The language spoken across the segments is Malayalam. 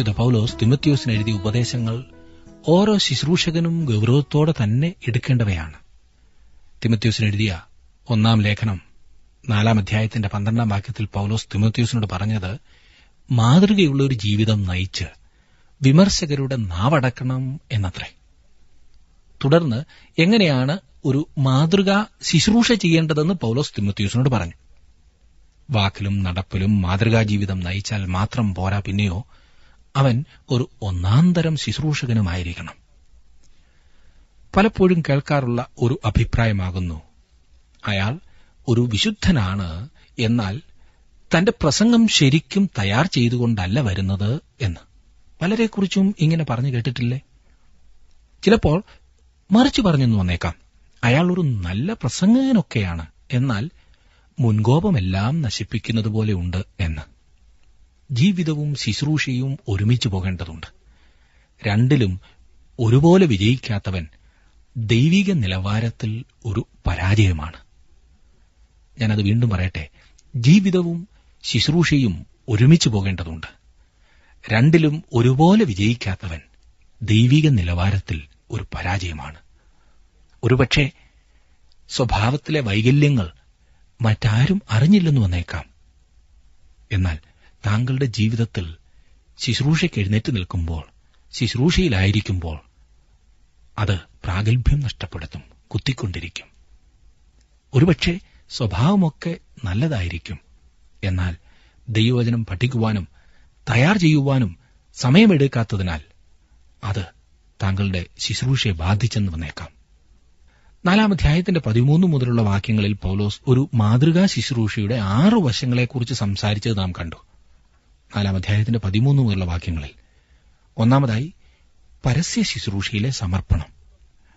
പൗലോസ് തിമോഥെയോസിന് എഴുതിയ ഉപദേശങ്ങൾ ഓരോ ശുശ്രൂഷകനും ഗൗരവത്തോടെ തന്നെ എടുക്കേണ്ടവയാണ്. തിമോഥെയോസിന് എഴുതിയ 1 ലേഖനം 4 അധ്യായത്തിന്റെ 12 വാക്യത്തിൽ പൗലോസ് തിമോഥെയോസിനോട് പറഞ്ഞത്, മാതൃകയുള്ള ഒരു ജീവിതം നയിച്ച് വിമർശകരുടെ നാവടക്കണം എന്നത്രേ. തുടർന്ന് എങ്ങനെയാണ് ഒരു മാതൃകാ ശുശ്രൂഷ ചെയ്യേണ്ടതെന്ന് പൗലോസ് തിമോഥെയോസിനോട് പറഞ്ഞു. വാക്കിലും നടപ്പിലും മാതൃകാ ജീവിതം നയിച്ചാൽ മാത്രം പോരാ, പിന്നെയോ അവൻ ഒരു ഒന്നാന്തരം ശുശ്രൂഷകനുമായിരിക്കണം. പലപ്പോഴും കേൾക്കാറുള്ള ഒരു അഭിപ്രായമാകുന്നു, അയാൾ ഒരു വിശുദ്ധനാണ്, എന്നാൽ തന്റെ പ്രസംഗം ശരിക്കും തയ്യാർ ചെയ്തുകൊണ്ടല്ല വരുന്നത് എന്ന്. പലരെക്കുറിച്ചും ഇങ്ങനെ പറഞ്ഞു കേട്ടിട്ടില്ലേ? ചിലപ്പോൾ മറിച്ചു പറഞ്ഞെന്ന് വന്നേക്കാം, അയാൾ ഒരു നല്ല പ്രസംഗകനൊക്കെയാണ്, എന്നാൽ മുൻകോപമെല്ലാം നശിപ്പിക്കുന്നതുപോലെ ഉണ്ട് എന്ന്. ജീവിതവും ശുശ്രൂഷയും ഒരുമിച്ചു പോകേണ്ടതുണ്ട്. രണ്ടിലും ഒരുപോലെ വിജയിക്കാത്തവൻ ദൈവിക നിലവാരത്തിൽ ഒരു പരാജയമാണ്. ഞാനത് വീണ്ടും പറയട്ടെ, ജീവിതവും ശുശ്രൂഷയും ഒരുമിച്ചു പോകേണ്ടതുണ്ട്. രണ്ടിലും ഒരുപോലെ വിജയിക്കാത്തവൻ ദൈവിക നിലവാരത്തിൽ ഒരു പരാജയമാണ്. ഒരുപക്ഷെ സ്വഭാവത്തിലെ വൈകല്യങ്ങൾ മറ്റാരും അറിഞ്ഞില്ലെന്ന് വന്നേക്കാം, എന്നാൽ താങ്കളുടെ ജീവിതത്തിൽ ശുശ്രൂഷയ്ക്ക് എഴുന്നേറ്റ് നിൽക്കുമ്പോൾ, ശുശ്രൂഷയിലായിരിക്കുമ്പോൾ അത് പ്രാഗൽഭ്യം നഷ്ടപ്പെടുത്തും, കുത്തിക്കൊണ്ടിരിക്കും. ഒരുപക്ഷെ സ്വഭാവമൊക്കെ നല്ലതായിരിക്കും, എന്നാൽ ദൈവവചനം പഠിക്കുവാനും തയ്യാർ ചെയ്യുവാനും സമയമെടുക്കാത്തതിനാൽ അത് താങ്കളുടെ ശുശ്രൂഷയെ ബാധിച്ചെന്ന് വന്നേക്കാം. 4 അധ്യായത്തിന്റെ 13 മുതലുള്ള വാക്യങ്ങളിൽ പൗലോസ് ഒരു മാതൃകാ ശുശ്രൂഷയുടെ 6 വശങ്ങളെക്കുറിച്ച് സംസാരിച്ചത് നാം കണ്ടു. 4 അധ്യായത്തിന്റെ 13 മുതലുള്ള വാക്യങ്ങളിൽ ഒന്നാമതായി പരസ്യ ശുശ്രൂഷയിലെ സമർപ്പണം.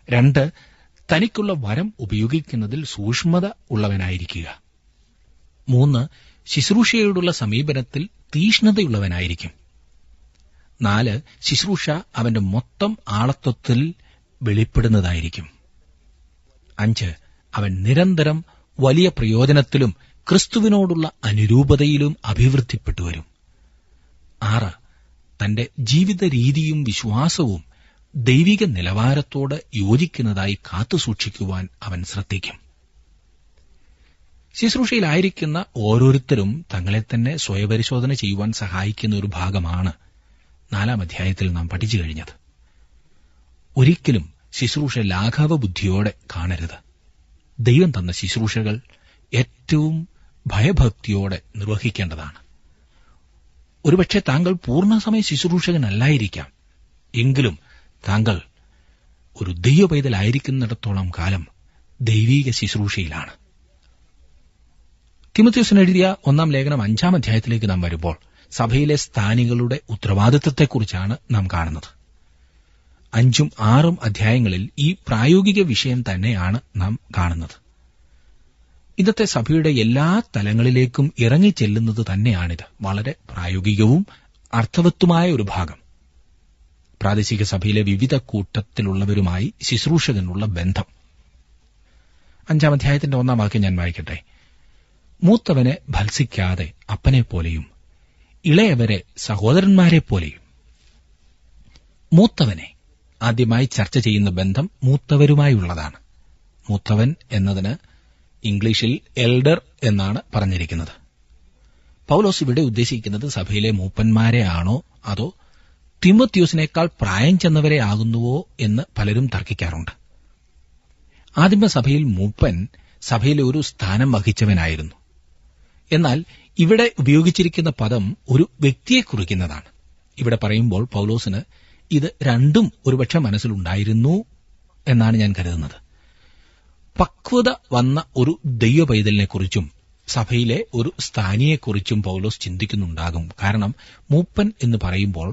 2, തനിക്കുള്ള വരം ഉപയോഗിക്കുന്നതിൽ സൂക്ഷ്മത ഉള്ളവനായിരിക്കുക. 3, ശുശ്രൂഷയോടുള്ള സമീപനത്തിൽ തീഷ്ണതയുള്ളവനായിരിക്കും. 4, ശുശ്രൂഷ അവന്റെ മൊത്തം ആളത്വത്തിൽ വെളിപ്പെടുന്നതായിരിക്കും. 5, അവൻ നിരന്തരം വലിയ പ്രയോജനത്തിലും ക്രിസ്തുവിനോടുള്ള അനുരൂപതയിലും അഭിവൃദ്ധിപ്പെട്ടുവരും. 6, തന്റെ ജീവിത രീതിയും വിശ്വാസവും ദൈവിക നിലവാരത്തോട് യോജിക്കുന്നതായി കാത്തുസൂക്ഷിക്കുവാൻ അവൻ ശ്രദ്ധിക്കും. ശുശ്രൂഷയിലായിരിക്കുന്ന ഓരോരുത്തരും തങ്ങളെ തന്നെ സ്വയപരിശോധന ചെയ്യുവാൻ സഹായിക്കുന്ന ഒരു ഭാഗമാണ് 4 അധ്യായത്തിൽ നാം പഠിച്ചു കഴിഞ്ഞത്. ഒരിക്കലും ശുശ്രൂഷ ലാഘവ ബുദ്ധിയോടെ കാണരുത്. ദൈവം തന്ന ശുശ്രൂഷകൾ ഏറ്റവും ഭയഭക്തിയോടെ നിർവഹിക്കേണ്ടതാണ്. ഒരുപക്ഷെ താങ്കൾ പൂർണ്ണസമയ ശുശ്രൂഷകനല്ലായിരിക്കാം, എങ്കിലും താങ്കൾ ഒരു ദൈവ പൈതലായിരിക്കുന്നിടത്തോളം കാലം ദൈവീക ശുശ്രൂഷയിലാണ്. തിമോഥെയോസിന് എഴുതിയ 1 ലേഖനം 5 അധ്യായത്തിലേക്ക് നാം വരുമ്പോൾ സഭയിലെ സ്ഥാനികളുടെ ഉത്തരവാദിത്വത്തെക്കുറിച്ചാണ് നാം കാണുന്നത്. 5ഉം 6ഉം അധ്യായങ്ങളിൽ ഈ പ്രായോഗിക വിഷയം തന്നെയാണ് നാം കാണുന്നത്. ഇന്നത്തെ സഭയുടെ എല്ലാ തലങ്ങളിലേക്കും ഇറങ്ങിച്ചെല്ലുന്നത് തന്നെയാണിത്. വളരെ പ്രായോഗികവും അർത്ഥവത്തുമായ ഒരു ഭാഗം. പ്രാദേശിക സഭയിലെ വിവിധ കൂട്ടത്തിലുള്ളവരുമായി ശുശ്രൂഷകനുള്ള ബന്ധം. 5 അധ്യായത്തിന്റെ 1 വാക്യം ഞാൻ വായിക്കട്ടെ. മൂത്തവനെ ഭത്സിക്കാതെ അപ്പനെപ്പോലെയും ഇളയവരെ സഹോദരന്മാരെപ്പോലെയും. മൂത്തവനെ ആദ്യമായി ചർച്ച ചെയ്യുന്ന ബന്ധം മൂത്തവരുമായുള്ളതാണ്. മൂത്തവൻ എന്നതിന് ഇംഗ്ലീഷിൽ എൽഡർ എന്നാണ് പറഞ്ഞിരിക്കുന്നത്. പൗലോസ് ഇവിടെ ഉദ്ദേശിക്കുന്നത് സഭയിലെ മൂപ്പന്മാരെ ആണോ അതോ തിമോഥെയോസിനേക്കാൾ പ്രായം ചെന്നവരെ ആകുന്നുവോ എന്ന് പലരും തർക്കിക്കാറുണ്ട്. ആദിമസഭയിൽ മൂപ്പൻ സഭയിലെ ഒരു സ്ഥാനം വഹിച്ചവനായിരുന്നു. എന്നാൽ ഇവിടെ ഉപയോഗിച്ചിരിക്കുന്ന പദം ഒരു വ്യക്തിയെ കുറിക്കുന്നതാണ്. ഇവിടെ പറയുമ്പോൾ പൗലോസിന് ഇത് രണ്ടും ഒരുപക്ഷെ മനസ്സിലുണ്ടായിരുന്നു എന്നാണ് ഞാൻ കരുതുന്നത്. പക്വത വന്ന ഒരു ദൈവ പൈതലിനെക്കുറിച്ചും സഭയിലെ ഒരു സ്ഥാനിയെക്കുറിച്ചും പൗലോസ് ചിന്തിക്കുന്നുണ്ടാകും. കാരണം മൂപ്പൻ എന്ന് പറയുമ്പോൾ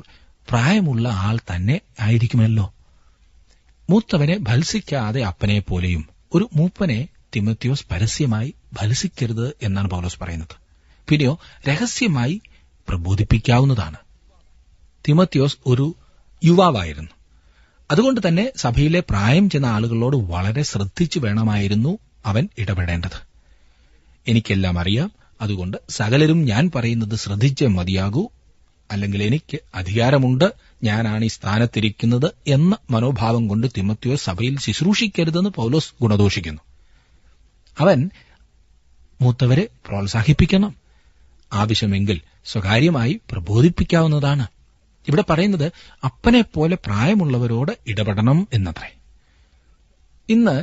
പ്രായമുള്ള ആൾ തന്നെ ആയിരിക്കുമല്ലോ. മൂത്തവനെ ഭത്സിക്കാതെ അപ്പനെപ്പോലെയും. ഒരു മൂപ്പനെ തിമോഥെയോസ് പരസ്യമായി ഭത്സിക്കരുത് എന്നാണ് പൗലോസ് പറയുന്നത്. പിന്നെയോ രഹസ്യമായി പ്രബോധിപ്പിക്കാവുന്നതാണ്. തിമോത്തിയോസ് ഒരു യുവാവായിരുന്നു. അതുകൊണ്ട് തന്നെ സഭയിലെ പ്രായം ചെന്ന ആളുകളോട് വളരെ ശ്രദ്ധിച്ചു വേണമായിരുന്നു അവൻ ഇടപെടേണ്ടത്. എനിക്കെല്ലാം അറിയാം, അതുകൊണ്ട് സകലരും ഞാൻ പറയുന്നത് ശ്രദ്ധിച്ചേ മതിയാകൂ, അല്ലെങ്കിൽ എനിക്ക് അധികാരമുണ്ട്, ഞാനാണ് ഈ സ്ഥാനത്തിരിക്കുന്നത് എന്ന മനോഭാവം കൊണ്ട് തിമോത്തിയോസ് സഭയിൽ ശുശ്രൂഷിക്കരുതെന്ന് പൗലോസ് ഗുണദോഷിക്കുന്നു. അവൻ മൂത്തവരെ പ്രോത്സാഹിപ്പിക്കണം, ആവശ്യമെങ്കിൽ സ്വകാര്യമായി പ്രബോധിപ്പിക്കാവുന്നതാണ്. ഇവിടെ പറയുന്നത് അപ്പനെപ്പോലെ പ്രായമുള്ളവരോട് ഇടപെടണം എന്നത്രേ. ഇന്ന്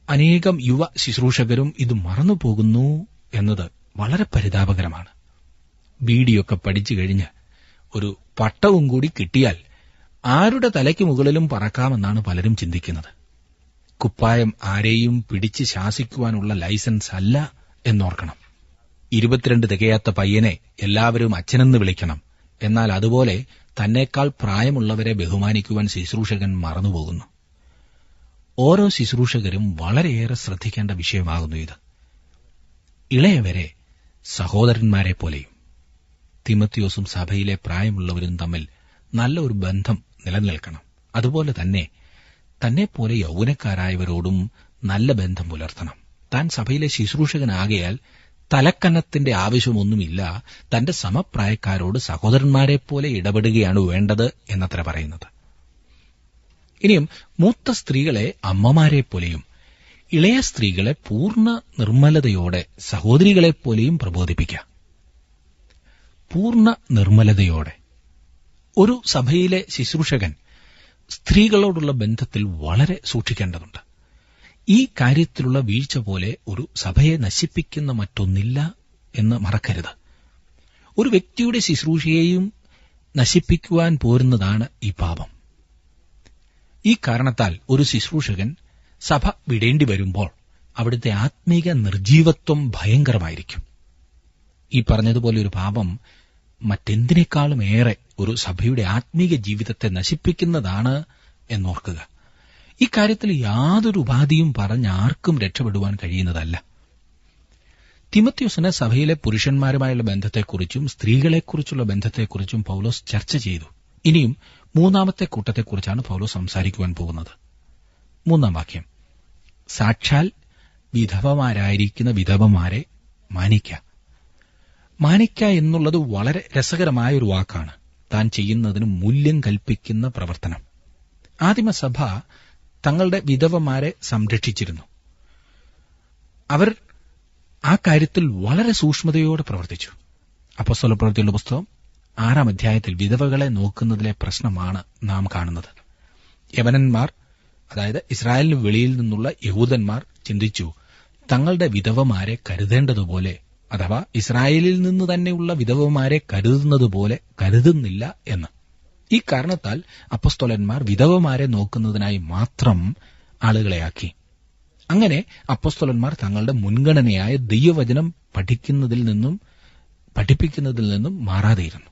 അനേകം യുവ ശുശ്രൂഷകരും ഇത് മറന്നുപോകുന്നു എന്നത് വളരെ പരിതാപകരമാണ്. ബീഡിയൊക്കെ പഠിച്ചു കഴിഞ്ഞ് ഒരു പട്ടവും കൂടി കിട്ടിയാൽ ആരുടെ തലയ്ക്ക് മുകളിലും പറക്കാമെന്നാണ് പലരും ചിന്തിക്കുന്നത്. കുപ്പായം ആരെയും പിടിച്ച് ശാസിക്കുവാനുള്ള ലൈസൻസ് അല്ല എന്നോർക്കണം. 22 തികയാത്ത പയ്യനെ എല്ലാവരും അച്ഛനെന്ന് വിളിക്കണം. എന്നാൽ അതുപോലെ തന്നേക്കാൾ പ്രായമുള്ളവരെ ബഹുമാനിക്കുവാൻ ശുശ്രൂഷകൻ മറന്നുപോകുന്നു. ഓരോ ശുശ്രൂഷകരും വളരെയേറെ ശ്രദ്ധിക്കേണ്ട വിഷയമാകുന്നു ഇത്. ഇളയവരെ സഹോദരന്മാരെ പോലെയും. തിമോത്തിയോസും സഭയിലെ പ്രായമുള്ളവരും തമ്മിൽ നല്ല ഒരു ബന്ധം നിലനിൽക്കണം. അതുപോലെ തന്നെപ്പോലെ യൗവനക്കാരായവരോടും നല്ല ബന്ധം പുലർത്തണം. താൻ സഭയിലെ ശുശ്രൂഷകനാകയാൽ തലക്കനത്തിന്റെ ആവശ്യമൊന്നുമില്ല, തന്റെ സമപ്രായക്കാരോട് സഹോദരന്മാരെപ്പോലെ ഇടപെടുകയാണ് വേണ്ടത് എന്നത്ര പറയുന്നത്. ഇനിയും മൂത്ത സ്ത്രീകളെ അമ്മമാരെപ്പോലെയും ഇളയ സ്ത്രീകളെ പൂർണ്ണ നിർമ്മലതയോടെ സഹോദരികളെപ്പോലെയും പ്രബോധിപ്പിക്കുക. പൂർണ്ണ നിർമ്മലതയോടെ ഒരു സഭയിലെ ശുശ്രൂഷകൻ സ്ത്രീകളോടുള്ള ബന്ധത്തിൽ വളരെ സൂക്ഷിക്കേണ്ടതുണ്ട്. ഈ കാര്യത്തിലുള്ള വീഴ്ച പോലെ ഒരു സഭയെ നശിപ്പിക്കുന്ന മറ്റൊന്നില്ല എന്ന് മറക്കരുത്. ഒരു വ്യക്തിയുടെ ശുശ്രൂഷയെയും നശിപ്പിക്കുവാൻ പോരുന്നതാണ് ഈ പാപം. ഈ കാരണത്താൽ ഒരു ശുശ്രൂഷകൻ സഭ വിടേണ്ടി വരുമ്പോൾ അവിടുത്തെ ആത്മീക നിർജീവത്വം ഭയങ്കരമായിരിക്കും. ഈ പറഞ്ഞതുപോലെ ഒരു പാപം മറ്റെന്തിനേക്കാളും ഏറെ ഒരു സഭയുടെ ആത്മീക ജീവിതത്തെ നശിപ്പിക്കുന്നതാണ് എന്നോർക്കുക. ഇക്കാര്യത്തിൽ യാതൊരു ഉപാധിയും പറഞ്ഞ് ആർക്കും രക്ഷപ്പെടുവാൻ കഴിയുന്നതല്ല. തിമോത്തിയോസിന് സഭയിലെ പുരുഷന്മാരുമായുള്ള ബന്ധത്തെക്കുറിച്ചും സ്ത്രീകളെക്കുറിച്ചുള്ള ബന്ധത്തെക്കുറിച്ചും പൗലോസ് ചർച്ച ചെയ്തു. ഇനിയും 3-ാമത്തെ കൂട്ടത്തെക്കുറിച്ചാണ് പൗലോസ് സംസാരിക്കുവാൻ പോകുന്നത്. 3-ാം വാക്യം, സാക്ഷാൽ വിധവമാരായിരിക്കുന്ന വിധവമാരെ മാനിക്ക. മാനിക്ക എന്നുള്ളത് വളരെ രസകരമായൊരു വാക്കാണ്. താൻ ചെയ്യുന്നതിന് മൂല്യം കൽപ്പിക്കുന്ന പ്രവർത്തനം. ആദിമസഭ തങ്ങളുടെ വിധവമാരെ സംരക്ഷിച്ചിരുന്നു. അവർ ആ കാര്യത്തിൽ വളരെ സൂക്ഷ്മതയോടെ പ്രവർത്തിച്ചു. അപ്പോസ്തലപ്രവൃത്തികളുടെ പുസ്തകം 6-ാം അധ്യായത്തിൽ വിധവകളെ നോക്കുന്നതിലെ പ്രശ്നമാണ് നാം കാണുന്നത്. യവനന്മാർ, അതായത് ഇസ്രായേലിന് വെളിയിൽ നിന്നുള്ള യഹൂദന്മാർ ചിന്തിച്ചു, തങ്ങളുടെ വിധവമാരെ കരുതേണ്ടതുപോലെ, അഥവാ ഇസ്രായേലിൽ നിന്ന് തന്നെയുള്ള വിധവമാരെ കരുതുന്നതുപോലെ കരുതുന്നില്ല എന്ന്. ഈ കാരണത്താൽ അപ്പോസ്തലന്മാർ വിധവമാരെ നോക്കുന്നതിനായി മാത്രം ആളുകളെയാക്കി. അങ്ങനെ അപ്പോസ്തലന്മാർ തങ്ങളുടെ മുൻഗണനയായ ദൈവവചനം പഠിപ്പിക്കുന്നതിൽ നിന്നും മാറാതെയിരുന്നു.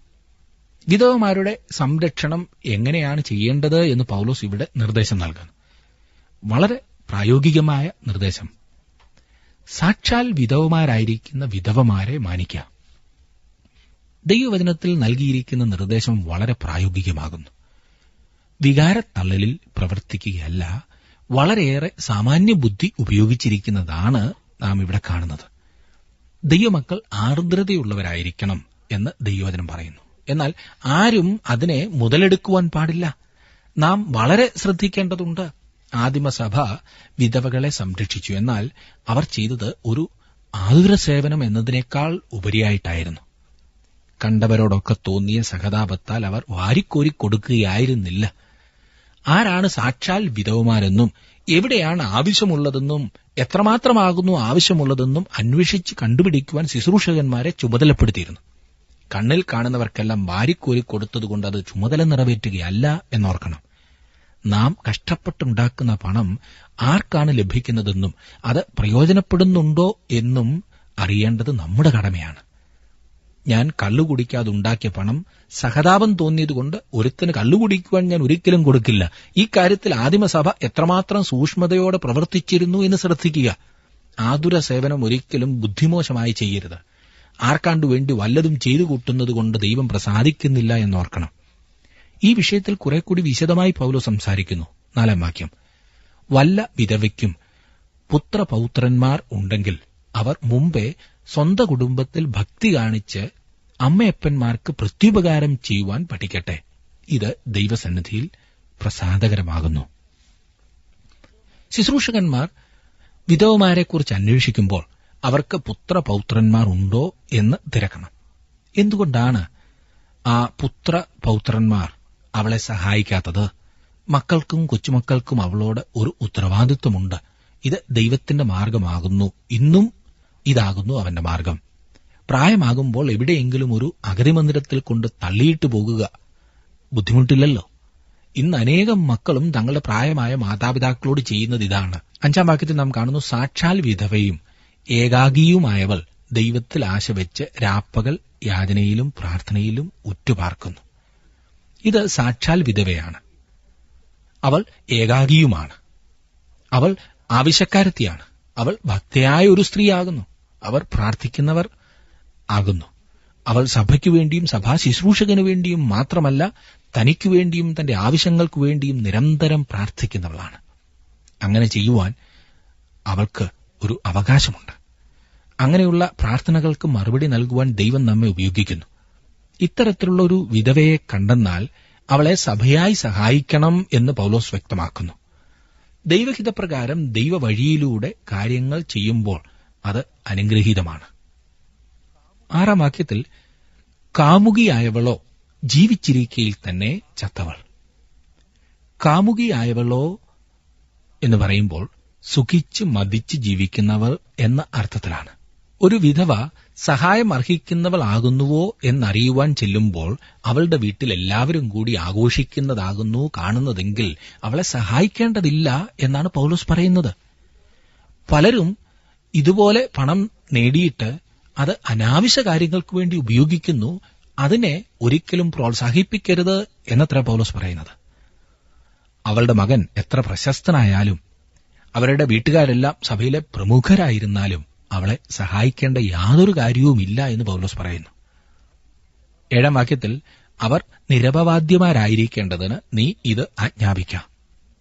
വിധവമാരുടെ സംരക്ഷണം എങ്ങനെയാണ് ചെയ്യേണ്ടത് എന്ന് പൗലോസ് ഇവിടെ നിർദ്ദേശം നൽകുന്നു. വളരെ പ്രായോഗികമായ നിർദ്ദേശം. സാക്ഷാൽ വിധവമാരായിരിക്കുന്ന വിധവമാരെ മാനിക്കാം. ദൈവവചനത്തിൽ നൽകിയിരിക്കുന്ന നിർദ്ദേശം വളരെ പ്രായോഗികമാകുന്നു. വികാരത്തള്ളലിൽ പ്രവർത്തിക്കുകയല്ല, വളരെയേറെ സാമാന്യ ബുദ്ധി ഉപയോഗിച്ചിരിക്കുന്നതാണ് നാം ഇവിടെ കാണുന്നത്. ദൈവമക്കൾ ആർദ്രതയുള്ളവരായിരിക്കണം എന്ന് ദൈവവചനം പറയുന്നു. എന്നാൽ ആരും അതിനെ മുതലെടുക്കുവാൻ പാടില്ല. നാം വളരെ ശ്രദ്ധിക്കേണ്ടതുണ്ട്. ആദിമസഭ വിധവകളെ സംരക്ഷിച്ചു. എന്നാൽ അവർ ചെയ്തത് ഒരു ആതുര സേവനം എന്നതിനേക്കാൾ ഉപരിയായിട്ടായിരുന്നു. കണ്ടവരോടൊക്കെ തോന്നിയ സഹതാപത്താൽ അവർ വാരിക്കോരി കൊടുക്കുകയായിരുന്നില്ല. ആരാണ് സാക്ഷാൽ വിധവമാരെന്നും എവിടെയാണ് ആവശ്യമുള്ളതെന്നും എത്രമാത്രമാകുന്നു ആവശ്യമുള്ളതെന്നും അന്വേഷിച്ച് കണ്ടുപിടിക്കുവാൻ ശുശ്രൂഷകന്മാരെ ചുമതലപ്പെടുത്തിയിരുന്നു. കണ്ണിൽ കാണുന്നവർക്കെല്ലാം വാരിക്കോരി കൊടുത്തതുകൊണ്ട് അത് ചുമതല നിറവേറ്റുകയല്ല എന്നോർക്കണം. നാം കഷ്ടപ്പെട്ടുണ്ടാക്കുന്ന പണം ആർക്കാണ് ലഭിക്കുന്നതെന്നും അത് പ്രയോജനപ്പെടുന്നുണ്ടോ എന്നും അറിയേണ്ടത് നമ്മുടെ കടമയാണ്. ഞാൻ കള്ളുകുടിക്കാതെ ഉണ്ടാക്കിയ പണം സഹതാപം തോന്നിയതുകൊണ്ട് ഒരുത്തിന് കള്ളുകുടിക്കുവാൻ ഞാൻ ഒരിക്കലും കൊടുക്കില്ല. ഈ കാര്യത്തിൽ ആദിമസഭ എത്രമാത്രം സൂക്ഷ്മതയോടെ പ്രവർത്തിച്ചിരുന്നു എന്ന് ശ്രദ്ധിക്കുക. ആതുര സേവനം ഒരിക്കലും ബുദ്ധിമോശമായി ചെയ്യരുത്. ആർക്കാണ്ടു വേണ്ടി വല്ലതും ചെയ്തു കൂട്ടുന്നത് കൊണ്ട് ദൈവം പ്രസാദിക്കുന്നില്ല എന്നോർക്കണം. ഈ വിഷയത്തിൽ കുറെ കൂടി വിശദമായി പൗലോസ് സംസാരിക്കുന്നു. 4-ാം വാക്യം, വല്ല വിധവയ്ക്കും പുത്രപൗത്രന്മാർ ഉണ്ടെങ്കിൽ അവർ മുമ്പേ സ്വന്തം കുടുംബത്തിൽ ഭക്തി കാണിച്ച് അമ്മയപ്പന്മാർക്ക് പ്രത്യുപകാരം ചെയ്യുവാൻ പഠിക്കട്ടെ. ഇത് ദൈവസന്നിധിയിൽ പ്രസാദകരമാകുന്നു. ശുശ്രൂഷകന്മാർ വിധവമാരെക്കുറിച്ച് അന്വേഷിക്കുമ്പോൾ അവർക്ക് പുത്രപൗത്രന്മാർ ഉണ്ടോ എന്ന് തിരക്കണം. എന്തുകൊണ്ടാണ് ആ പുത്രപൗത്രന്മാർ അവളെ സഹായിക്കാത്തത്? മക്കൾക്കും കൊച്ചുമക്കൾക്കും അവളോട് ഒരു ഉത്തരവാദിത്വമുണ്ട്. ഇത് ദൈവത്തിന്റെ മാർഗമാകുന്നു. ഇന്നും ഇതാകുന്നു അവന്റെ മാർഗം. പ്രായമാകുമ്പോൾ എവിടെയെങ്കിലും ഒരു അഗതി മന്ദിരത്തിൽ കൊണ്ട് തള്ളിയിട്ട് പോകുക ബുദ്ധിമുട്ടില്ലല്ലോ. ഇന്ന് അനേകം മക്കളും തങ്ങളുടെ പ്രായമായ മാതാപിതാക്കളോട് ചെയ്യുന്നത് ഇതാണ്. 5-ാം വാക്യത്തിൽ നാം കാണുന്നു, സാക്ഷാൽ വിധവയും ഏകാഗിയുമായവൾ ദൈവത്തിൽ ആശവെച്ച് രാപ്പകൽ യാചനയിലും പ്രാർത്ഥനയിലും ഉറ്റുപാർക്കുന്നു. ഇത് സാക്ഷാൽ വിധവയാണ്. അവൾ ഏകാഗിയുമാണ്. അവൾ ആവശ്യക്കാരത്തിയാണ്. അവൾ ഭക്തയായ ഒരു സ്ത്രീയാകുന്നു. അവർ പ്രാർത്ഥിക്കുന്നവർ ആകുന്നു. അവൾ സഭയ്ക്കു വേണ്ടിയും സഭാ ശുശ്രൂഷകനു വേണ്ടിയും മാത്രമല്ല, തനിക്കു വേണ്ടിയും തന്റെ ആവശ്യങ്ങൾക്കു വേണ്ടിയും നിരന്തരം പ്രാർത്ഥിക്കുന്നവളാണ്. അങ്ങനെ ചെയ്യുവാൻ അവൾക്ക് ഒരു അവകാശമുണ്ട്. അങ്ങനെയുള്ള പ്രാർത്ഥനകൾക്ക് മറുപടി നൽകുവാൻ ദൈവം നമ്മെ ഉപയോഗിക്കുന്നു. ഇത്തരത്തിലുള്ള ഒരു വിധവയെ കണ്ടെന്നാൽ അവളെ സഭയായി സഹായിക്കണം എന്ന് പൗലോസ് വ്യക്തമാക്കുന്നു. ദൈവഹിതപ്രകാരം ദൈവവഴിയിലൂടെ കാര്യങ്ങൾ ചെയ്യുമ്പോൾ അത് അനുഗ്രഹീതമാണ്. 6-ാം വാക്യത്തിൽ, കാമുകിയായവളോ ജീവിച്ചിരിക്കയിൽ തന്നെ ചത്തവൾ. കാമുകിയായവളോ എന്ന് പറയുമ്പോൾ സുഖിച്ച് മതിച്ച് ജീവിക്കുന്നവൾ എന്ന അർത്ഥത്തിലാണ്. ഒരു വിധവ സഹായം അർഹിക്കുന്നവളാകുന്നുവോ എന്നറിയുവാൻ ചെല്ലുമ്പോൾ അവളുടെ വീട്ടിൽ എല്ലാവരും കൂടി ആഘോഷിക്കുന്നതാകുന്നു കാണുന്നതെങ്കിൽ അവളെ സഹായിക്കേണ്ടതില്ല എന്നാണ് പൗലോസ് പറയുന്നത്. പലരും ഇതുപോലെ പണം നേടിയിട്ട് അത് അനാവശ്യ കാര്യങ്ങൾക്ക് വേണ്ടി ഉപയോഗിക്കുന്നു. അതിനെ ഒരിക്കലും പ്രോത്സാഹിപ്പിക്കരുത് എന്നത്ര പൗലോസ് പറയുന്നത്. അവളുടെ മകൻ എത്ര പ്രശസ്തനായാലും അവരുടെ വീട്ടുകാരെല്ലാം സഭയിലെ പ്രമുഖരായിരുന്നാലും അവളെ സഹായിക്കേണ്ട യാതൊരു കാര്യവുമില്ല എന്ന് പൗലോസ് പറയുന്നു. 7-ാം വാക്യത്തിൽ, അവർ നിരപവാദ്യമാരായിരിക്കേണ്ടതിന് നീ ഇത് ആജ്ഞാപിക്കാം.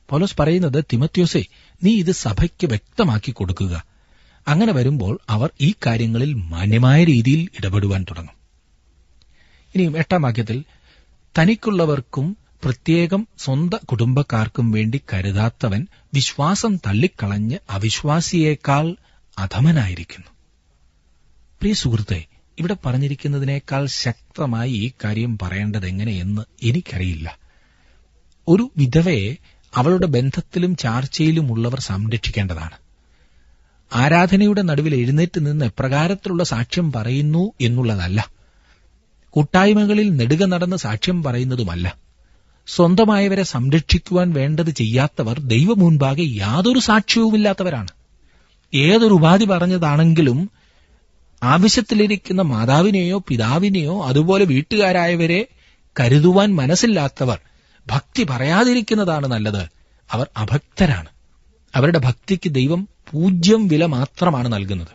പൗലോസ് പറയുന്നത്, തിമത്യോസേ, നീ ഇത് സഭയ്ക്ക് വ്യക്തമാക്കി കൊടുക്കുക. അങ്ങനെ വരുമ്പോൾ അവർ ഈ കാര്യങ്ങളിൽ മാന്യമായ രീതിയിൽ ഇടപെടുവാൻ തുടങ്ങും. ഇനിയും 8-ാം വാക്യത്തിൽ, തനിക്കുള്ളവർക്കും പ്രത്യേകം സ്വന്തം കുടുംബക്കാർക്കും വേണ്ടി കരുതാത്തവൻ വിശ്വാസം തള്ളിക്കളഞ്ഞ് അവിശ്വാസിയേക്കാൾ അധമനായിരിക്കുന്നു. പ്രിയ സുഹൃത്തെ, ഇവിടെ പറഞ്ഞിരിക്കുന്നതിനേക്കാൾ ശക്തമായി ഈ കാര്യം പറയേണ്ടത് എങ്ങനെയെന്ന് എനിക്കറിയില്ല. ഒരു വിധവയെ അവളുടെ ബന്ധത്തിലും ചാർച്ചയിലുമുള്ളവർ സംരക്ഷിക്കേണ്ടതാണ്. ആരാധനയുടെ നടുവിൽ എഴുന്നേറ്റ് നിന്ന് എപ്രകാരത്തിലുള്ള സാക്ഷ്യം പറയുന്നു എന്നുള്ളതല്ല. കൂട്ടായ്മകളിൽ നെടുക നടന്ന് സാക്ഷ്യം പറയുന്നതുമല്ല. സ്വന്തമായവരെ സംരക്ഷിക്കുവാൻ വേണ്ടത് ചെയ്യാത്തവർ ദൈവമുൻപാകെ യാതൊരു സാക്ഷ്യവുമില്ലാത്തവരാണ്. ഏതൊരു ഉപാധി പറഞ്ഞതാണെങ്കിലും ആവശ്യത്തിലിരിക്കുന്ന മാതാവിനെയോ പിതാവിനെയോ അതുപോലെ വീട്ടുകാരായവരെ കരുതുവാൻ മനസ്സില്ലാത്തവർ ഭക്തി പറയാതിരിക്കുന്നതാണ് നല്ലത്. അവർ അഭക്തരാണ്. അവരുടെ ഭക്തിക്ക് ദൈവം 0 വില മാത്രമാണ് നൽകുന്നത്.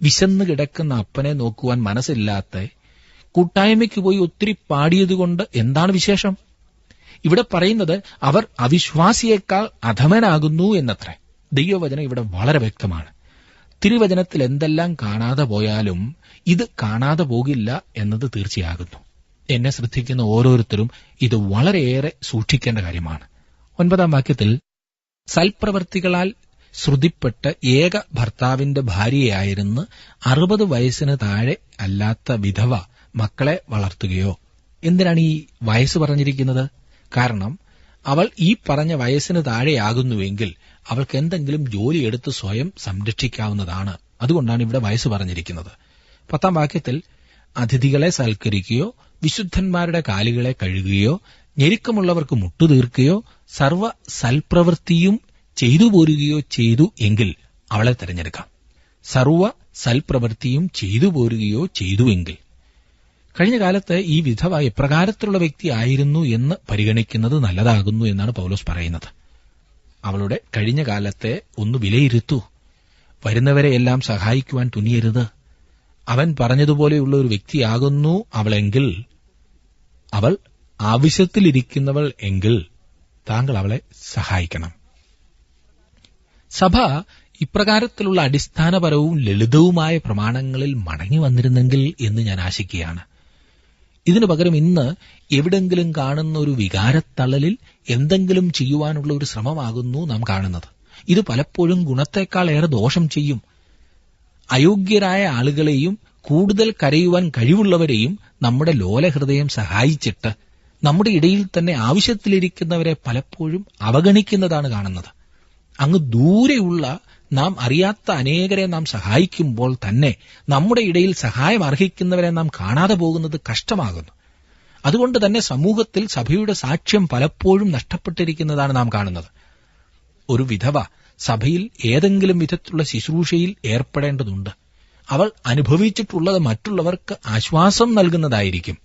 വിശന്നു കിടക്കുന്ന അപ്പനെ നോക്കുവാൻ മനസ്സില്ലാത്ത കൂട്ടായ്മയ്ക്ക് പോയി ഒത്തിരി പാടിയതുകൊണ്ട് എന്താണ് വിശേഷം? ഇവിടെ പറയുന്നത് അവർ അവിശ്വാസിയേക്കാൾ അധമനാകുന്നു എന്നത്രേ. ദൈവവചനം ഇവിടെ വളരെ വ്യക്തമാണ്. തിരുവചനത്തിൽ എന്തെല്ലാം കാണാതെ പോയാലും ഇത് കാണാതെ പോകില്ല എന്നത് തീർച്ചയാകുന്നു. എന്നെ ശ്രദ്ധിക്കുന്ന ഓരോരുത്തരും ഇത് വളരെയേറെ സൂക്ഷിക്കേണ്ട കാര്യമാണ്. 9-ാം വാക്യത്തിൽ, സൽപ്രവർത്തികളാൽ ശ്രുതിപ്പെട്ട് ഏക ഭർത്താവിന്റെ ഭാര്യയായിരുന്ന് 60 വയസ്സിന് താഴെ അല്ലാത്ത വിധവ മക്കളെ വളർത്തുകയോ. എന്തിനാണ് ഈ വയസ്സ് പറഞ്ഞിരിക്കുന്നത്? കാരണം അവൾ ഈ പറഞ്ഞ വയസ്സിന് താഴെയാകുന്നുവെങ്കിൽ അവൾക്ക് എന്തെങ്കിലും ജോലിയെടുത്ത് സ്വയം സംരക്ഷിക്കാവുന്നതാണ്. അതുകൊണ്ടാണ് ഇവിടെ വയസ്സ് പറഞ്ഞിരിക്കുന്നത്. 10-ാം വാക്യത്തിൽ, അതിഥികളെ സൽക്കരിക്കുകയോ വിശുദ്ധന്മാരുടെ കാലുകളെ കഴുകുകയോ ഞെരുക്കമുള്ളവർക്ക് മുട്ടുതീർക്കുകയോ സർവ്വ സൽപ്രവൃത്തിയും ചെയ്തു പോരുകയോ ചെയ്തു എങ്കിൽ അവളെ തെരഞ്ഞെടുക്കാം. സർവ്വ സൽപ്രവൃത്തിയും ചെയ്തു പോരുകയോ ചെയ്തു എങ്കിൽ. കഴിഞ്ഞ കാലത്ത് ഈ വിധവ എപ്രകാരത്തിലുള്ള വ്യക്തി ആയിരുന്നു എന്ന് പരിഗണിക്കുന്നത് നല്ലതാകുന്നു എന്നാണ് പൗലോസ് പറയുന്നത്. അവളുടെ കഴിഞ്ഞ കാലത്തെ ഒന്ന് വിലയിരുത്തൂ. വരുന്നവരെയെല്ലാം സഹായിക്കുവാൻ തുനിയരുത്. അവൻ പറഞ്ഞതുപോലെയുള്ള ഒരു വ്യക്തിയാകുന്നു അവളെങ്കിൽ, അവൾ ആവശ്യത്തിലിരിക്കുന്നവൾ എങ്കിൽ താങ്കൾ അവളെ സഹായിക്കണം. സഭ ഇപ്രകാരത്തിലുള്ള അടിസ്ഥാനപരവും ലളിതവുമായ പ്രമാണങ്ങളിൽ മടങ്ങി വന്നിരുന്നെങ്കിൽ എന്ന് ഞാൻ ആശിക്കുകയാണ്. ഇതിനു പകരം ഇന്ന് എവിടെങ്കിലും കാണുന്ന ഒരു വികാരത്തള്ളലിൽ എന്തെങ്കിലും ചെയ്യുവാനുള്ള ഒരു ശ്രമമാകുന്നു നാം കാണുന്നത്. ഇത് പലപ്പോഴും ഗുണത്തേക്കാൾ ഏറെ ദോഷം ചെയ്യും. അയോഗ്യരായ ആളുകളെയും കൂടുതൽ കരയുവാൻ കഴിവുള്ളവരെയും നമ്മുടെ ലോലഹൃദയം സഹായിച്ചിട്ട് നമ്മുടെ ഇടയിൽ തന്നെ ആവശ്യത്തിലിരിക്കുന്നവരെ പലപ്പോഴും അവഗണിക്കുന്നതാണ് കാണുന്നത്. അങ്ങ് ദൂരെയുള്ള നാം അറിയാത്ത അനേകരെ നാം സഹായിക്കുമ്പോൾ തന്നെ നമ്മുടെ ഇടയിൽ സഹായം അർഹിക്കുന്നവരെ നാം കാണാതെ പോകുന്നത് കഷ്ടമാകുന്നു. അതുകൊണ്ട് തന്നെ സമൂഹത്തിൽ സഭയുടെ സാക്ഷ്യം പലപ്പോഴും നഷ്ടപ്പെട്ടിരിക്കുന്നതാണ് നാം കാണുന്നത്. ഒരു വിധവ സഭയിൽ ഏതെങ്കിലും വിധത്തിലുള്ള ശുശ്രൂഷയിൽ ഏർപ്പെടേണ്ടതുണ്ട്. അവൾ അനുഭവിച്ചിട്ടുള്ളത് മറ്റുള്ളവർക്ക് ആശ്വാസം നൽകുന്നതായിരിക്കും.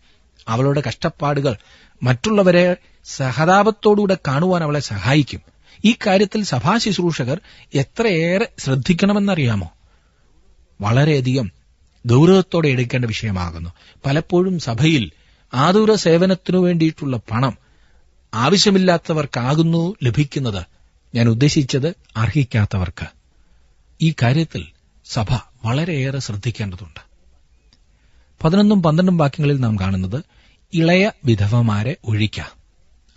അവളുടെ കഷ്ടപ്പാടുകൾ മറ്റുള്ളവരെ സഹതാപത്തോടുകൂടെ കാണുവാൻ അവളെ സഹായിക്കും. ഈ കാര്യത്തിൽ സഭാ ശുശ്രൂഷകർ എത്രയേറെ ശ്രദ്ധിക്കണമെന്നറിയാമോ? വളരെയധികം ഗൌരവത്തോടെ എടുക്കേണ്ട വിഷയമാകുന്നു. പലപ്പോഴും സഭയിൽ ആതുര സേവനത്തിനു വേണ്ടിയിട്ടുള്ള പണം ആവശ്യമില്ലാത്തവർക്കാകുന്നു ലഭിക്കുന്നത്. ഞാൻ ഉദ്ദേശിച്ചത് അർഹിക്കാത്തവർക്ക്. ഈ കാര്യത്തിൽ സഭ വളരെയേറെ ശ്രദ്ധിക്കേണ്ടതുണ്ട്. 11-12 വാക്യങ്ങളിൽ നാം കാണുന്നത്, ഇളയ വിധവമാരെ ഒഴിക്കാം.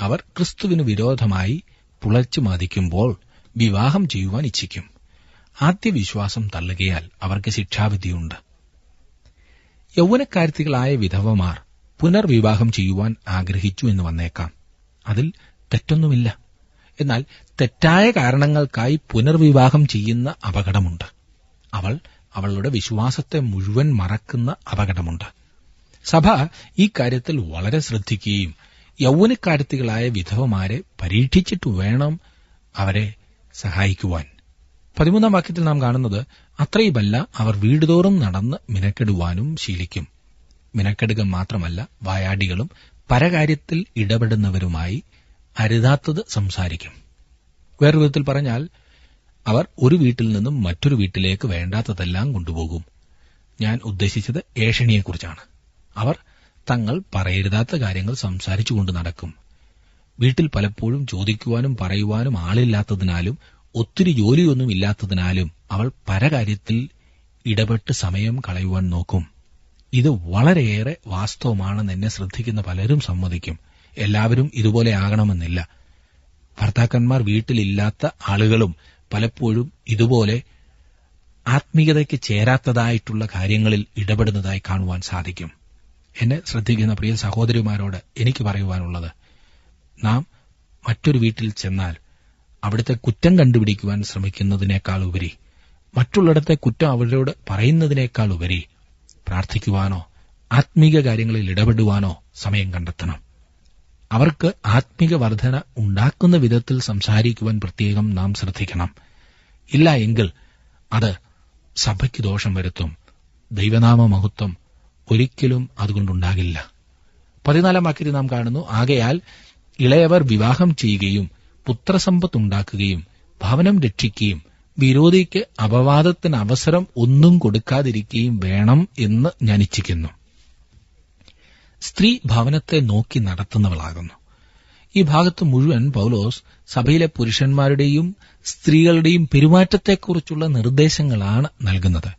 അവർ ക്രിസ്തുവിന് വിരോധമായി പുളച്ചു മതിക്കുമ്പോൾ വിവാഹം ചെയ്യുവാൻ ഇച്ഛിക്കും. ആദ്യ വിശ്വാസം തള്ളുകയാൽ അവർക്ക് ശിക്ഷാവിധിയുണ്ട്. യൗവനക്കാരത്തികളായ വിധവമാർ പുനർവിവാഹം ചെയ്യുവാൻ ആഗ്രഹിച്ചു എന്ന് വന്നേക്കാം. അതിൽ തെറ്റൊന്നുമില്ല. എന്നാൽ തെറ്റായ കാരണങ്ങൾക്കായി പുനർവിവാഹം ചെയ്യുന്ന അപകടമുണ്ട്. അവൾ അവളുടെ വിശ്വാസത്തെ മുഴുവൻ മറക്കുന്ന അപകടമുണ്ട്. സഭ ഈ കാര്യത്തിൽ വളരെ ശ്രദ്ധിക്കുകയും യൗവനക്കാരത്തികളായ വിധവമാരെ പരീക്ഷിച്ചിട്ട് വേണം അവരെ സഹായിക്കുവാൻ. 13 വാക്യത്തിൽ നാം കാണുന്നത്, അത്രയുമല്ല, അവർ വീടുതോറും നടന്ന് മിനക്കെടുവാനും ശീലിക്കും. മിനക്കെടുക മാത്രമല്ല, വായാടികളും പരകാര്യത്തിൽ ഇടപെടുന്നവരുമായി അരുതാത്തത് സംസാരിക്കും. വേറൊരു വിധത്തിൽ പറഞ്ഞാൽ, അവർ ഒരു വീട്ടിൽ നിന്നും മറ്റൊരു വീട്ടിലേക്ക് വേണ്ടാത്തതെല്ലാം കൊണ്ടുപോകും. ഞാൻ ഉദ്ദേശിച്ചത് ഏഷണിയെക്കുറിച്ചാണ്. അവർ തങ്ങൾ പറയരുതാത്ത കാര്യങ്ങൾ സംസാരിച്ചുകൊണ്ട് നടക്കും. വീട്ടിൽ പലപ്പോഴും ചോദിക്കുവാനും പറയുവാനും ആളില്ലാത്തതിനാലും ഒത്തിരി ജോലിയൊന്നും ഇല്ലാത്തതിനാലും അവൾ പരകാര്യത്തിൽ ഇടപെട്ട് സമയം കളയുവാൻ നോക്കും. ഇത് വളരെയേറെ വാസ്തവമാണെന്ന് എന്നെ ശ്രദ്ധിക്കുന്ന പലരും സമ്മതിക്കും. എല്ലാവരും ഇതുപോലെ ആകണമെന്നില്ല. ഭർത്താക്കന്മാർ വീട്ടിലില്ലാത്ത ആളുകളും പലപ്പോഴും ഇതുപോലെ ആത്മീയതയ്ക്ക് ചേരാത്തതായിട്ടുള്ള കാര്യങ്ങളിൽ ഇടപെടുന്നതായി കാണുവാൻ സാധിക്കും. എന്നെ ശ്രദ്ധിക്കുന്ന പ്രിയ സഹോദരിമാരോട് എനിക്ക് പറയുവാനുള്ളത്, നാം മറ്റൊരു വീട്ടിൽ ചെന്നാൽ അവിടുത്തെ കുറ്റം കണ്ടുപിടിക്കുവാൻ ശ്രമിക്കുന്നതിനേക്കാൾ ഉപരി, മറ്റുള്ളിടത്തെ കുറ്റം അവരോട് പറയുന്നതിനേക്കാൾ ഉപരി പ്രാർത്ഥിക്കുവാനോ ആത്മീക കാര്യങ്ങളിൽ ഇടപെടുവാനോ സമയം കണ്ടെത്തണം. അവർക്ക് ആത്മീക വർധന ഉണ്ടാക്കുന്ന വിധത്തിൽ സംസാരിക്കുവാൻ പ്രത്യേകം നാം ശ്രദ്ധിക്കണം. ഇല്ല എങ്കിൽ അത് സഭയ്ക്ക് ദോഷം വരുത്തും. ദൈവനാമ മഹത്വം ഒരിക്കലും അതുകൊണ്ടുണ്ടാകില്ല. 14 വാക്യത്തിൽ നാം കാണുന്നു, ആകയാൽ ഇളയവർ വിവാഹം ചെയ്യുകയും പുത്രസമ്പത്തുണ്ടാക്കുകയും ഭവനം രക്ഷിക്കുകയും വിരോധിക്ക് അപവാദത്തിന് അവസരം ഒന്നും കൊടുക്കാതിരിക്കുകയും വേണം എന്ന് ഞാൻ ഇച്ഛിക്കുന്നു. സ്ത്രീ ഭവനത്തെ നോക്കി നടത്തുന്നവളാകുന്നു. ഈ ഭാഗത്ത് മുഴുവൻ പൗലോസ് സഭയിലെ പുരുഷന്മാരുടെയും സ്ത്രീകളുടെയും പെരുമാറ്റത്തെക്കുറിച്ചുള്ള നിർദ്ദേശങ്ങളാണ് നൽകുന്നത്.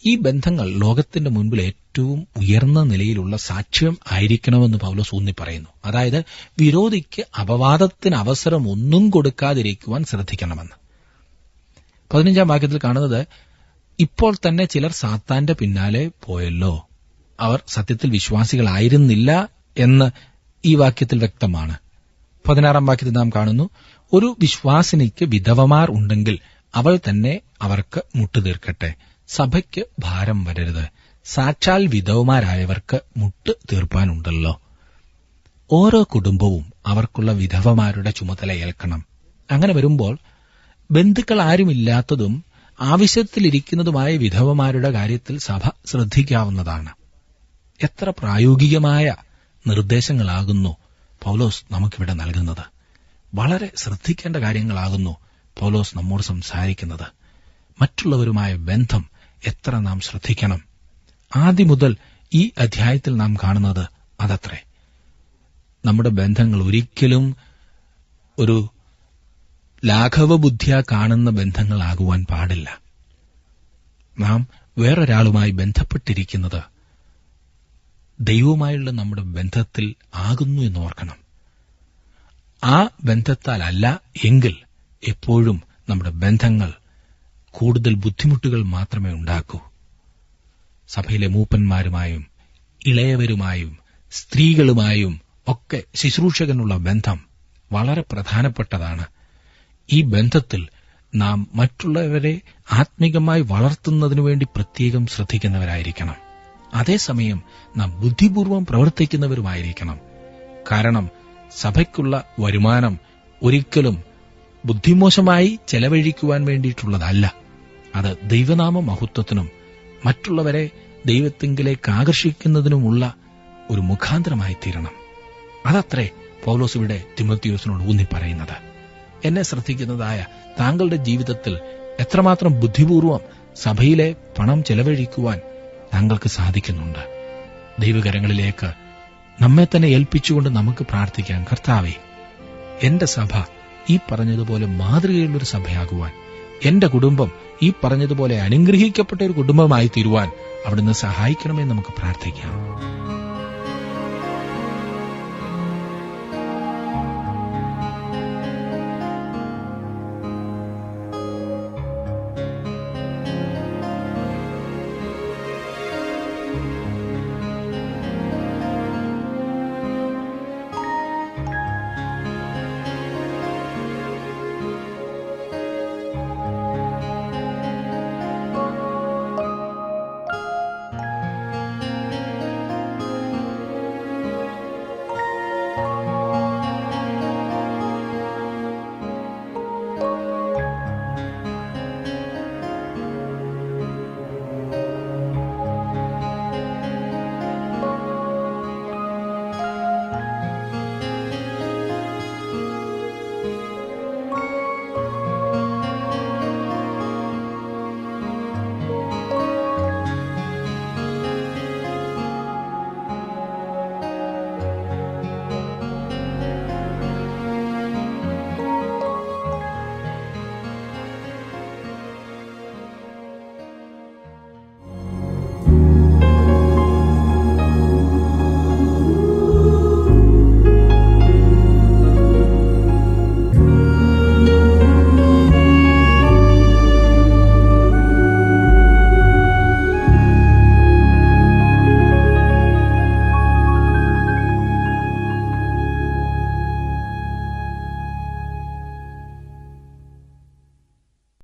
ഈ ബന്ധങ്ങൾ ലോകത്തിന്റെ മുൻപിൽ ഏറ്റവും ഉയർന്ന നിലയിലുള്ള സാക്ഷ്യം ആയിരിക്കണമെന്ന് പൗലോസ് ഊന്നിപ്പറയുന്നു. അതായത് വിരോധിക്ക് അപവാദത്തിന് അവസരം ഒന്നും കൊടുക്കാതിരിക്കുവാൻ ശ്രദ്ധിക്കണമെന്ന്. 15 വാക്യത്തിൽ കാണുന്നത്, ഇപ്പോൾ തന്നെ ചിലർ സാത്താന്റെ പിന്നാലെ പോയല്ലോ. അവർ സത്യത്തിൽ വിശ്വാസികളായിരുന്നില്ല എന്ന് ഈ വാക്യത്തിൽ വ്യക്തമാണ്. 16 വാക്യത്തിൽ നാം കാണുന്നു, ഒരു വിശ്വാസിനിക്ക് വിധവമാർ ഉണ്ടെങ്കിൽ അവൾ തന്നെ അവർക്ക് മുട്ടുതീർക്കട്ടെ. സഭയ്ക്ക് ഭാരം വരരുത്. സാക്ഷാൽ വിധവമാരായവർക്ക് മുട്ട് തീർപ്പാനുണ്ടല്ലോ. ഓരോ കുടുംബവും അവർക്കുള്ള വിധവമാരുടെ ചുമതല ഏൽക്കണം. അങ്ങനെ വരുമ്പോൾ ബന്ധുക്കൾ ആരുമില്ലാത്തതും ആവശ്യത്തിലിരിക്കുന്നതുമായ വിധവമാരുടെ കാര്യത്തിൽ സഭ ശ്രദ്ധിക്കാവുന്നതാണ്. എത്ര പ്രായോഗികമായ നിർദ്ദേശങ്ങളാകുന്നു പൗലോസ് നമുക്കിവിടെ നൽകുന്നത്. വളരെ ശ്രദ്ധിക്കേണ്ട കാര്യങ്ങളാകുന്നു പൗലോസ് നമ്മോട് സംസാരിക്കുന്നത്. മറ്റുള്ളവരുമായ ബന്ധം എത്ര നാം ശ്രദ്ധിക്കണം. ആദ്യം മുതൽ ഈ അധ്യായത്തിൽ നാം കാണുന്നത് അതത്രേ. നമ്മുടെ ബന്ധങ്ങൾ ഒരിക്കലും ഒരു ലാഘവബുദ്ധിയ കാണുന്ന ബന്ധങ്ങളാകുവാൻ പാടില്ല. നാം വേറൊരാളുമായി ബന്ധപ്പെട്ടിരിക്കുന്നത് ദൈവവുമായുള്ള നമ്മുടെ ബന്ധത്തിൽ ആകുന്നു എന്നോർക്കണം. ആ ബന്ധത്താലല്ല എങ്കിൽ എപ്പോഴും നമ്മുടെ ബന്ധങ്ങൾ കൂടുതൽ ബുദ്ധിമുട്ടുകൾ മാത്രമേ ഉണ്ടാക്കൂ. സഭയിലെ മൂപ്പന്മാരുമായും ഇളയവരുമായും സ്ത്രീകളുമായും ഒക്കെ ശുശ്രൂഷകനുള്ള ബന്ധം വളരെ പ്രധാനപ്പെട്ടതാണ്. ഈ ബന്ധത്തിൽ നാം മറ്റുള്ളവരെ ആത്മീകമായി വളർത്തുന്നതിനുവേണ്ടി പ്രത്യേകം ശ്രദ്ധിക്കുന്നവരായിരിക്കണം. അതേസമയം നാം ബുദ്ധിപൂർവം പ്രവർത്തിക്കുന്നവരുമായിരിക്കണം. കാരണം സഭയ്ക്കുള്ള വരുമാനം ഒരിക്കലും ബുദ്ധിമോശമായി ചെലവഴിക്കുവാൻ വേണ്ടിയിട്ടുള്ളതല്ല. അത് ദൈവനാമ മഹത്വത്തിനും മറ്റുള്ളവരെ ദൈവത്തിങ്കിലേക്ക് ആകർഷിക്കുന്നതിനുമുള്ള ഒരു മുഖാന്തരമായി തീരണം. അതത്രേ പൗലോസ് ഇവിടെ തിമോത്തിയോസിനോട് ഊന്നിപ്പറയുന്നത്. എന്നെ ശ്രദ്ധിക്കുന്നതായ താങ്കളുടെ ജീവിതത്തിൽ എത്രമാത്രം ബുദ്ധിപൂർവം സഭയിലെ പണം ചെലവഴിക്കുവാൻ താങ്കൾക്ക് സാധിക്കുന്നുണ്ട്? ദൈവകരങ്ങളിലേക്ക് നമ്മെ തന്നെ ഏൽപ്പിച്ചുകൊണ്ട് നമുക്ക് പ്രാർത്ഥിക്കാം. കർത്താവേ, എന്റെ സഭ ഈ പറഞ്ഞതുപോലെ മാതൃകയുള്ളൊരു സഭയാകുവാൻ, എന്റെ കുടുംബം ഈ പറഞ്ഞതുപോലെ അനുഗ്രഹിക്കപ്പെട്ട ഒരു കുടുംബമായി തീരുവാൻ അവിടുന്ന് സഹായിക്കണമെന്ന് നമുക്ക് പ്രാർത്ഥിക്കാം.